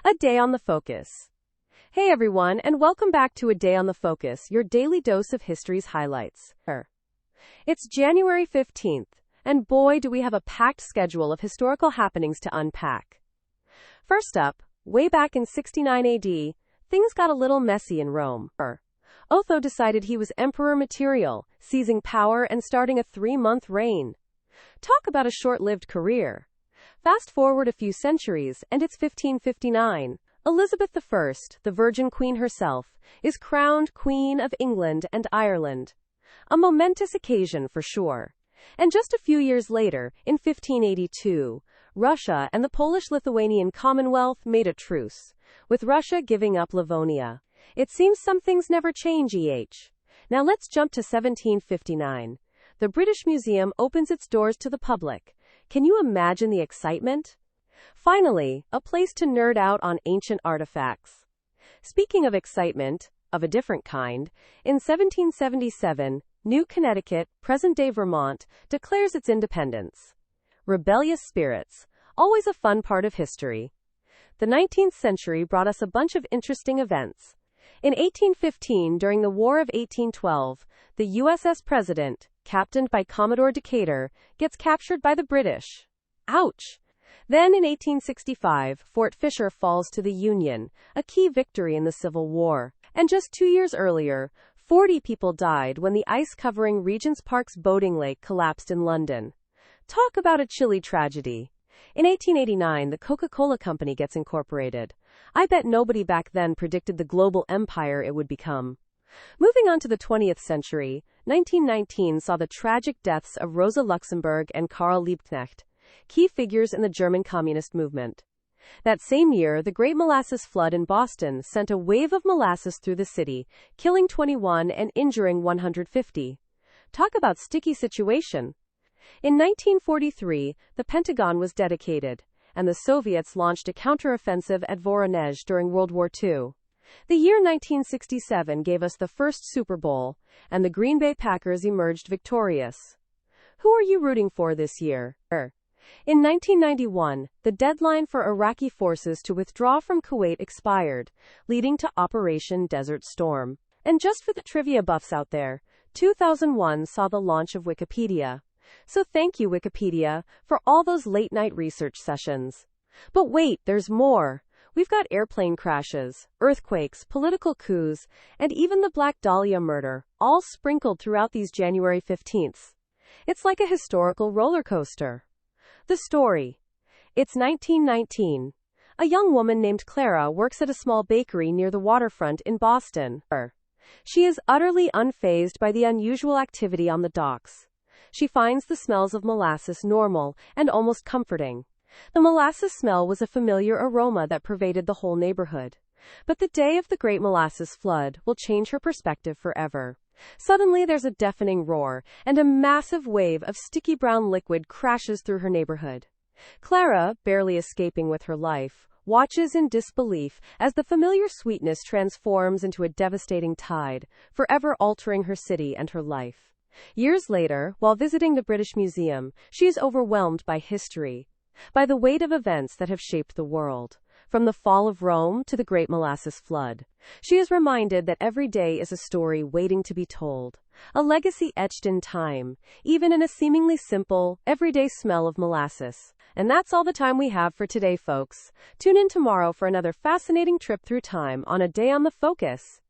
A Day on the Focus. Hey everyone, and welcome back to A Day on the Focus, your daily dose of history's highlights. It's January 15th, and boy do we have a packed schedule of historical happenings to unpack. First up, way back in 69 AD, things got a little messy in Rome. Otho decided he was emperor material, seizing power and starting a 3-month reign. Talk about a short-lived career. Fast forward a few centuries, and it's 1559. Elizabeth I, the Virgin Queen herself, is crowned Queen of England and Ireland. A momentous occasion for sure. And just a few years later, in 1582, Russia and the Polish-Lithuanian Commonwealth made a truce, with Russia giving up Livonia. It seems some things never change, Now let's jump to 1759. The British Museum opens its doors to the public. Can you imagine the excitement? Finally, a place to nerd out on ancient artifacts. Speaking of excitement, of a different kind, in 1777, New Connecticut, present-day Vermont, declares its independence. Rebellious spirits, always a fun part of history. The 19th century brought us a bunch of interesting events. In 1815, during the War of 1812, the USS President, captained by Commodore Decatur, gets captured by the British. Ouch! Then in 1865, Fort Fisher falls to the Union, a key victory in the Civil War. And just 2 years earlier, 40 people died when the ice covering Regent's Park's boating lake collapsed in London. Talk about a chilly tragedy. In 1889, the Coca-Cola Company gets incorporated. I bet nobody back then predicted the global empire it would become. Moving on to the 20th century, 1919 saw the tragic deaths of Rosa Luxemburg and Karl Liebknecht, key figures in the German Communist movement. That same year, the Great Molasses Flood in Boston sent a wave of molasses through the city, killing 21 and injuring 150. Talk about sticky situation. In 1943, the Pentagon was dedicated, and the Soviets launched a counteroffensive at Voronezh during World War II. The year 1967 gave us the first Super Bowl, and the Green Bay Packers emerged victorious. Who are you rooting for this year? In 1991, the deadline for Iraqi forces to withdraw from Kuwait expired, leading to Operation Desert Storm. And just for the trivia buffs out there, 2001 saw the launch of Wikipedia. So thank you, Wikipedia, for all those late-night research sessions. But wait, there's more. We've got airplane crashes, earthquakes, political coups, and even the Black Dahlia murder, all sprinkled throughout these January 15ths. It's like a historical roller coaster. The story. It's 1919. A young woman named Clara works at a small bakery near the waterfront in Boston. She is utterly unfazed by the unusual activity on the docks. She finds the smells of molasses normal and almost comforting. The molasses smell was a familiar aroma that pervaded the whole neighborhood. But the day of the Great Molasses Flood will change her perspective forever. Suddenly there's a deafening roar, and a massive wave of sticky brown liquid crashes through her neighborhood. Clara, barely escaping with her life, watches in disbelief as the familiar sweetness transforms into a devastating tide, forever altering her city and her life. Years later, while visiting the British Museum, she is overwhelmed by history, by the weight of events that have shaped the world. From the fall of Rome to the Great Molasses Flood, she is reminded that every day is a story waiting to be told, a legacy etched in time, even in a seemingly simple, everyday smell of molasses. And that's all the time we have for today, folks. Tune in tomorrow for another fascinating trip through time on A Day on the Focus.